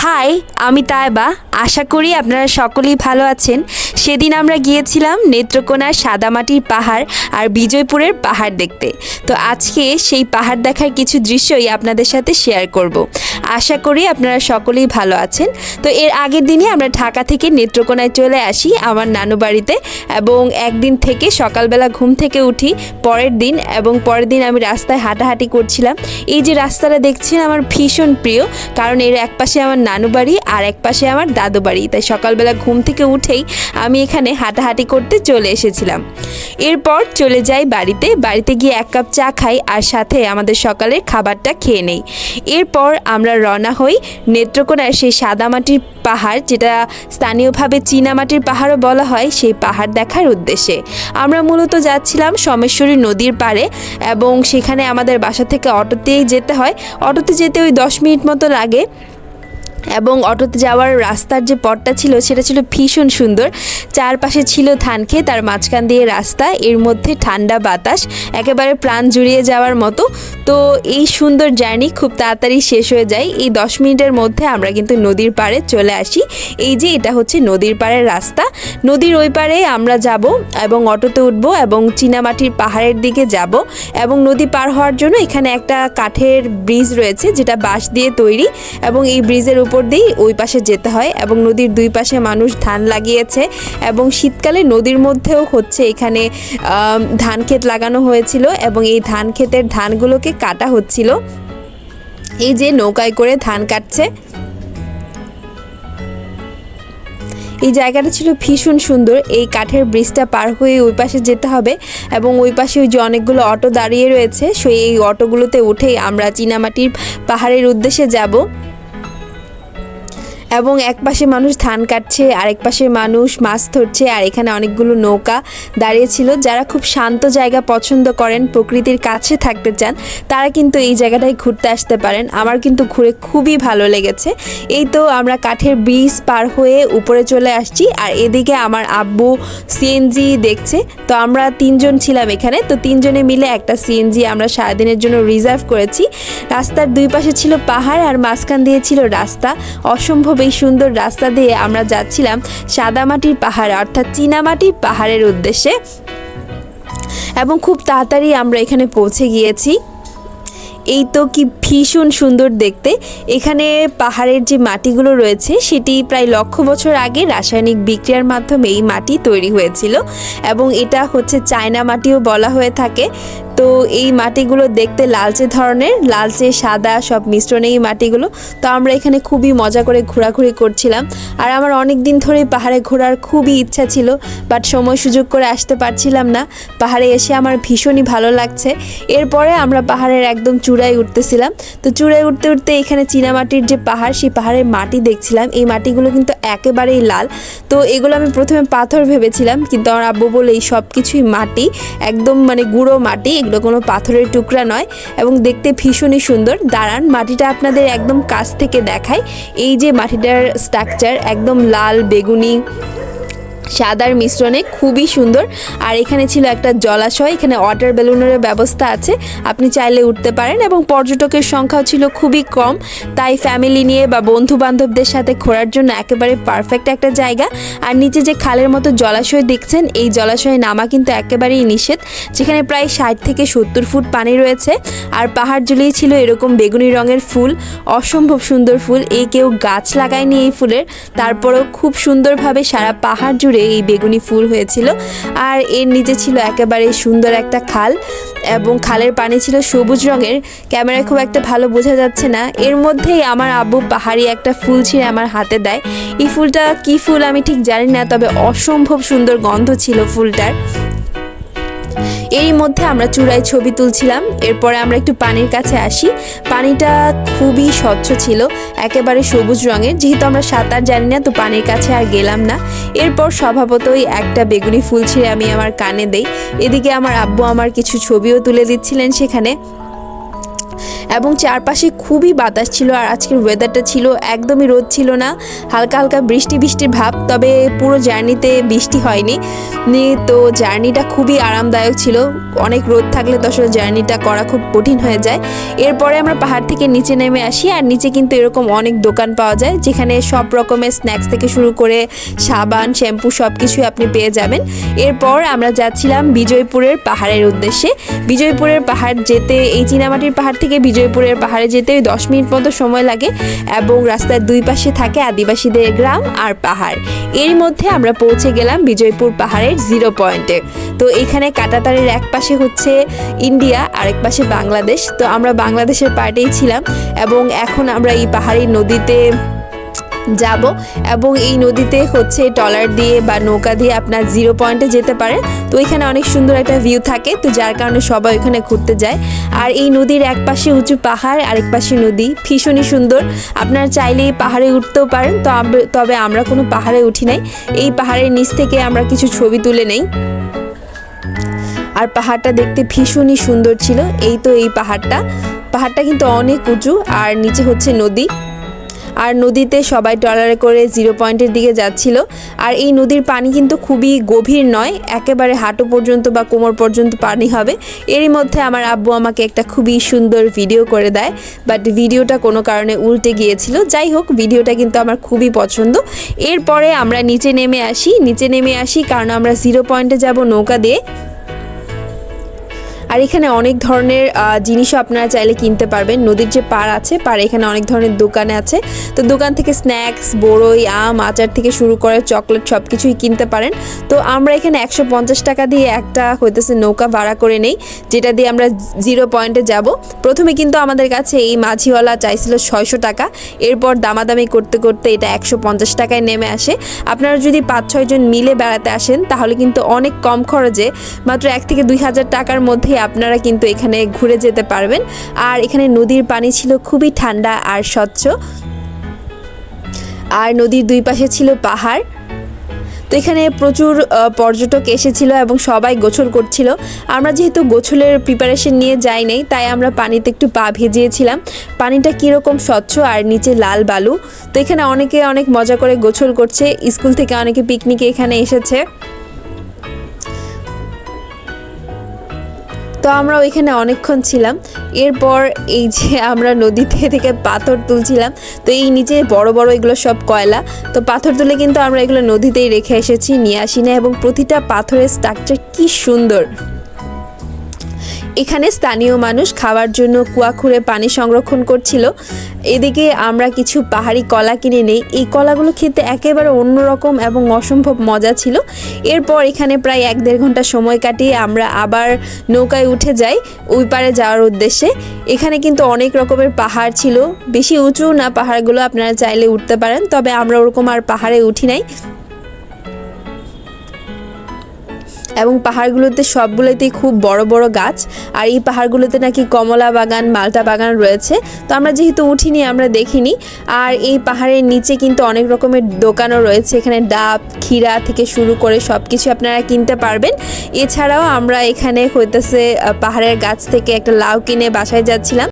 High, আমি তাইবা। আশা করি আপনারা সকলেই ভালো আছেন। সেদিন আমরা গিয়েছিলাম নেত্রকোনার সাদামাটির পাহাড় আর বিজয়পুরের পাহাড় দেখতে। তো আজকে সেই পাহাড় দেখার কিছু দৃশ্যই আপনাদের সাথে শেয়ার করব। আশা করি আপনারা সকলেই ভালো আছেন। তো এর আগের দিনই আমরা ঢাকা থেকে নেত্রকোনায় চলে আসি আমার নানু বাড়িতে, এবং একদিন থেকে সকালবেলা ঘুম থেকে উঠি পরের দিন আমি রাস্তায় হাঁটাহাঁটি করছিলাম। এই যে রাস্তাটা দেখছেন আমার ভীষণ প্রিয়, কারণ এর এক পাশে আমার নানু বাড়ি আর এক পাশে আমার দাদু বাড়ি। তাই সকালবেলা ঘুম থেকে উঠেই আমি এখানে হাঁটাহাঁটি করতে চলে এসেছিলাম। এরপর চলে যাই বাড়িতে গিয়ে এক কাপ চা খাই আর সাথে আমাদের সকালের খাবারটা খেয়ে নেই। এরপর আমরা রওনা হই নেত্রকোনার সেই সাদামাটির পাহাড়, যেটা স্থানীয়ভাবে চীনামাটির পাহাড়ও বলা হয়, সেই পাহাড় দেখার উদ্দেশ্যে। আমরা মূলত যাচ্ছিলাম সোমেশ্বরী নদীর পাড়ে, এবং সেখানে আমাদের বাসা থেকে অটোতেই যেতে হয়। অটোতে যেতে ওই 10 মিনিট মতো লাগে, এবং অটোতে যাওয়ার রাস্তার যে পথটা ছিল সেটা ছিল ভীষণ সুন্দর। চারপাশে ছিল ধান ক্ষেত, তার মাঝখান দিয়ে রাস্তা, এর মধ্যে ঠান্ডা বাতাস, একেবারে প্রাণ জুড়িয়ে যাওয়ার মতো। তো এই সুন্দর জার্নি খুব তাড়াতাড়ি শেষ হয়ে যায়। এই 10 মিনিটের মধ্যে আমরা কিন্তু নদীর পাড়ে চলে আসি। এই যে এটা হচ্ছে নদীর পাড়ের রাস্তা। নদীর ওই পাড়ে আমরা যাব এবং অটোতে উঠবো এবং চীনামাটির পাহাড়ের দিকে যাব। এবং নদী পার হওয়ার জন্য এখানে একটা কাঠের ব্রিজ রয়েছে, যেটা বাঁশ দিয়ে তৈরি, এবং এই ব্রিজের উপর দিয়ে ওই পাশে যেতে হয়। এবং নদীর দুই পাশে মানুষ ধান লাগিয়েছে, এবং শীতকালে নদীর মধ্যেও হচ্ছে এখানে ধান ক্ষেত লাগানো হয়েছিল, এবং এই ধান ক্ষেতের ধানগুলোকে কাটা হচ্ছিল। এই যে নৌকায় করে ধান কাটছে। এই জায়গাটা ছিল ভীষণ সুন্দর। এই কাঠের ব্রিজটা পার হয়ে ওই পাশে যেতে হবে, এবং ওই পাশে ওই যে অনেকগুলো অটো দাঁড়িয়ে রয়েছে, সেই এই অটোগুলোতে উঠেই আমরা চীনামাটির পাহাড়ের উদ্দেশ্যে যাব। এবং এক পাশে মানুষ ধান কাটছে, আরেক পাশে মানুষ মাছ ধরছে, আর এখানে অনেকগুলো নৌকা দাঁড়িয়েছিল। যারা খুব শান্ত জায়গা পছন্দ করেন, প্রকৃতির কাছে থাকতে চান, তারা কিন্তু এই জায়গাটায় ঘুরতে আসতে পারেন। আমার কিন্তু ঘুরে খুবই ভালো লেগেছে। এই তো আমরা কাঠের ব্রিজ পার হয়ে উপরে চলে আসছি, আর এদিকে আমার আব্বু সিএনজি দেখছে। তো আমরা 3 জন ছিলাম এখানে, তো 3 জনে মিলে একটা সিএনজি আমরা সারাদিনের জন্য রিজার্ভ করেছি। রাস্তার দুই পাশে ছিল পাহাড় আর মাঝখান দিয়ে ছিল রাস্তা। অসম্ভব এই সুন্দর রাস্তা দিয়ে আমরা যাচ্ছিলাম সাদামাটির পাহাড়, অর্থাৎ চীনামাটির পাহাড়ের উদ্দেশ্যে, এবং খুব তাড়াতাড়ি আমরা এখানে পৌঁছে গিয়েছি। এই তো কি ভীষণ সুন্দর দেখতে। এখানে পাহাড়ের যে মাটিগুলো রয়েছে সেটি প্রায় লক্ষ বছর আগে রাসায়নিক বিক্রিয়ার মাধ্যমে এই মাটি তৈরি হয়েছিল, এবং এটা হচ্ছে চায়না মাটিও বলা হয়ে থাকে। তো এই মাটিগুলো দেখতে লালচে ধরনের, লালচে সাদা সব মিশ্রণে এই মাটিগুলো। তো আমরা এখানে খুবই মজা করে ঘোরাঘুরি করছিলাম, আর আমার অনেক দিন ধরেই পাহাড়ে ঘোরার খুবই ইচ্ছা ছিল, বাট সময় সুযোগ করে আসতে পারছিলাম না। পাহাড়ে এসে আমার ভীষণই ভালো লাগছে। এরপরে আমরা পাহাড়ের একদম চূড়ায় উঠতেছিলাম। তো চূড়ায় উঠতে উঠতে এখানে চীনামাটির যে পাহাড়, সেই পাহাড়ের মাটি দেখছিলাম। এই মাটিগুলো কিন্তু একেবারেই লাল। তো এগুলো আমি প্রথমে পাথর ভেবেছিলাম, কিন্তু আমার আব্বু বলে এই সব কিছুই মাটি, একদম মানে গুঁড়ো মাটি, এগুলো কোনো পাথরের টুকরা নয়, এবং দেখতে ভীষণই সুন্দর। দাঁড়ান, মাটিটা আপনাদের একদম কাছ থেকে দেখাই। এই যে মাটিটার স্ট্রাকচার একদম লাল, বেগুনি, সাদার মিশ্রণে খুবই সুন্দর। আর এখানে ছিল একটা জলাশয়, এখানে ওয়াটার বেলুনের ব্যবস্থা আছে, আপনি চাইলে উঠতে পারেন, এবং পর্যটকের সংখ্যাও ছিল খুবই কম। তাই ফ্যামিলি নিয়ে বা বন্ধু বান্ধবদের সাথে ঘোরার জন্য একেবারে পারফেক্ট একটা জায়গা। আর নিচে যে খালের মতো জলাশয় দেখছেন, এই জলাশয়ে নামা কিন্তু একেবারেই নিষেধ, যেখানে প্রায় 60 থেকে 70 ফুট পানি রয়েছে। আর পাহাড় জুড়েই ছিল এরকম বেগুনি রঙের ফুল, অসম্ভব সুন্দর ফুল। এই কেউ গাছ লাগায়নি এই ফুলের, তারপরেও খুব সুন্দরভাবে সারা পাহাড় জুড়ে এই বেগুনি ফুল হয়েছিল। আর এর নিচে ছিল একেবারে সুন্দর একটা খাল, এবং খালের পানি ছিল সবুজ রঙের। ক্যামেরায় খুব একটা ভালো বোঝা যাচ্ছে না। এর মধ্যেই আমার আব্বু পাহাড়ি একটা ফুল ছিঁড়ে আমার হাতে দেয়। এই ফুলটা কি ফুল আমি ঠিক জানি না, তবে অসম্ভব সুন্দর গন্ধ ছিল ফুলটার। এরই মধ্যে আমরা চূড়ায় ছবি তুলছিলাম। এরপরে আমরা একটু পানির কাছে আসি। পানিটা খুবই স্বচ্ছ ছিল, একেবারে সবুজ রঙের। যেহেতু আমরা সাঁতার জানি না, তো পানির কাছে আর গেলাম না। এরপর স্বভাবতই একটা বেগুনি ফুল ছিঁড়ে আমি আমার কানে দেই। এদিকে আমার আব্বু আমার কিছু ছবিও তুলে দিচ্ছিলেন সেখানে। এবং চারপাশে খুবই বাতাস ছিল। আর আজকের ওয়েদারটা ছিল একদমই রোদ ছিল না, হালকা হালকা বৃষ্টির ভাব, তবে পুরো জার্নিতে বৃষ্টি হয়নি। তো জার্নিটা খুবই আরামদায়ক ছিল। অনেক রোদ থাকলে তো আসলে জার্নিটা করা খুব কঠিন হয়ে যায়। এরপরে আমরা পাহাড় থেকে নিচে নেমে আসি, আর নিচে কিন্তু এরকম অনেক দোকান পাওয়া যায় যেখানে সব রকমের স্ন্যাক্স থেকে শুরু করে সাবান, শ্যাম্পু সব কিছুই আপনি পেয়ে যাবেন। এরপর আমরা যাচ্ছিলাম বিজয়পুরের পাহাড়ের উদ্দেশ্যে। বিজয়পুরের পাহাড় যেতে, এই চীনামাটির পাহাড় থেকে বিজয়পুরের পাহাড়ে যেতে 10 মিনিট মতো সময় লাগে এবং রাস্তার দুই পাশে থাকে আদিবাসীদের গ্রাম আর পাহাড়। এর মধ্যে আমরা পৌঁছে গেলাম বিজয়পুর পাহাড়ের 0 পয়েন্টে। তো এখানে কাঁটাতারের এক পাশে হচ্ছে ইন্ডিয়া, আরেক পাশে বাংলাদেশ। তো আমরা বাংলাদেশের পার্টেই ছিলাম এবং এখন আমরা এই পাহাড়ি নদীতে যাব এবং এই নদীতে হচ্ছে ট্রলার দিয়ে বা নৌকা দিয়ে আপনার 0 পয়েন্টে যেতে পারে। তো এখানে অনেক সুন্দর একটা ভিউ থাকে, তো যার কারণে সবাই ওখানে ঘুরতে যায়। আর এই নদীর এক পাশে উঁচু পাহাড়, আরেক পাশে নদী, ভীষণই সুন্দর। আপনারা চাইলে এই পাহাড়ে উঠতেও পারেন, তবে আমরা কোনো পাহাড়ে উঠি নাই। এই পাহাড়ের নিচ থেকে আমরা কিছু ছবি তুলে নেই। আর পাহাড়টা দেখতে ভীষণই সুন্দর ছিল। এই তো এই পাহাড়টা কিন্তু অনেক উঁচু, আর নিচে হচ্ছে নদী। আর নদীতে সবাই ট্রলারে করে 0 পয়েন্টের দিকে যাচ্ছিল। আর এই নদীর পানি কিন্তু খুবই গভীর নয়, একেবারে হাঁটু পর্যন্ত বা কোমর পর্যন্ত পানি হবে। এরই মধ্যে আমার আব্বু আমাকে একটা খুবই সুন্দর ভিডিও করে দেয়, বাট ভিডিওটা কোনো কারণে উল্টে গিয়েছিল। যাই হোক, ভিডিওটা কিন্তু আমার খুবই পছন্দ। এরপরে আমরা নিচে নেমে আসি কারণ আমরা 0 পয়েন্টে যাব নৌকা দিয়ে। আর এখানে অনেক ধরনের জিনিসও আপনারা চাইলে কিনতে পারবেন। নদীর যে পাড় আছে, পাড়ে এখানে অনেক ধরনের দোকানে আছে। তো দোকান থেকে স্ন্যাক্স, বড়ই, আম, আচার থেকে শুরু করে চকলেট সব কিছুই কিনতে পারেন। তো আমরা এখানে 150 টাকা দিয়ে একটা হইতেছে নৌকা ভাড়া করে নেই, যেটা দিয়ে আমরা 0 পয়েন্টে যাব। প্রথমে কিন্তু আমাদের কাছে এই মাঝিওয়ালা চাইছিল 600 টাকা, এরপর দামাদামি করতে করতে এটা 150 টাকায় নেমে আসে। আপনারা যদি 5-6 জন মিলে বেড়াতে আসেন তাহলে কিন্তু অনেক কম খরচে মাত্র 1 থেকে 2,000 টাকার মধ্যে আপনারা কিন্তু এখানে ঘুরে যেতে পারবেন। আর এখানে নদীর পানি ছিল খুবই ঠান্ডা আর স্বচ্ছ, আর নদীর দুই পাশে ছিল পাহাড়। তো এখানে প্রচুর পর্যটক এসেছিল এবং সবাই গোসল করছিল। আমরা যেহেতু গোসলের প্রিপারেশন নিয়ে যাই নাই, তাই আমরা পানিতে একটু পা ভিজিয়েছিলাম। পানিটা কীরকম স্বচ্ছ আর নিচে লাল বালু। তো এখানে অনেকে অনেক মজা করে গোসল করছে, স্কুল থেকে অনেকে পিকনিকে এখানে এসেছে। তো আমরা ওইখানে অনেকক্ষণ ছিলাম। এরপর এই যে আমরা নদীতে থেকে পাথর তুলছিলাম, তো এই নিচে বড় বড় এগুলো সব কয়লা। তো পাথর তুলে কিন্তু আমরা এগুলো নদীতেই রেখে এসেছি, নিয়ে আসি না। এবং প্রতিটা পাথরের স্ট্রাকচার কি সুন্দর। এখানে স্থানীয় মানুষ খাওয়ার জন্য কুয়া খুঁড়ে পানি সংরক্ষণ করছিল। এদিকে আমরা কিছু পাহাড়ি কলা কিনে নেই। এই কলাগুলো খেতে একেবারে অন্যরকম এবং অসম্ভব মজা ছিল। এরপর এখানে প্রায় 1-1.5 ঘন্টা সময় কাটিয়ে আমরা আবার নৌকায় উঠে যাই ওই পারে যাওয়ার উদ্দেশ্যে। এখানে কিন্তু অনেক রকমের পাহাড় ছিল, বেশি উঁচু না পাহাড়গুলো, আপনারা চাইলে উঠতে পারেন, তবে আমরা ওরকম আর পাহাড়ে উঠি নাই। এবং পাহাড়গুলোতে সবগুলোতেই খুব বড় বড় গাছ, আর এই পাহাড়গুলোতে নাকি কমলা বাগান, মালটা বাগান রয়েছে। তো আমরা যেহেতু উঠিনি, আমরা দেখিনি। আর এই পাহাড়ের নিচে কিন্তু অনেক রকমের দোকানও রয়েছে, এখানে ডাব, ক্ষীরা থেকে শুরু করে সব কিছু আপনারা কিনতে পারবেন। এছাড়াও আমরা এখানে হইতেছে পাহাড়ের গাছ থেকে একটা লাউ কিনে বাসায় যাচ্ছিলাম।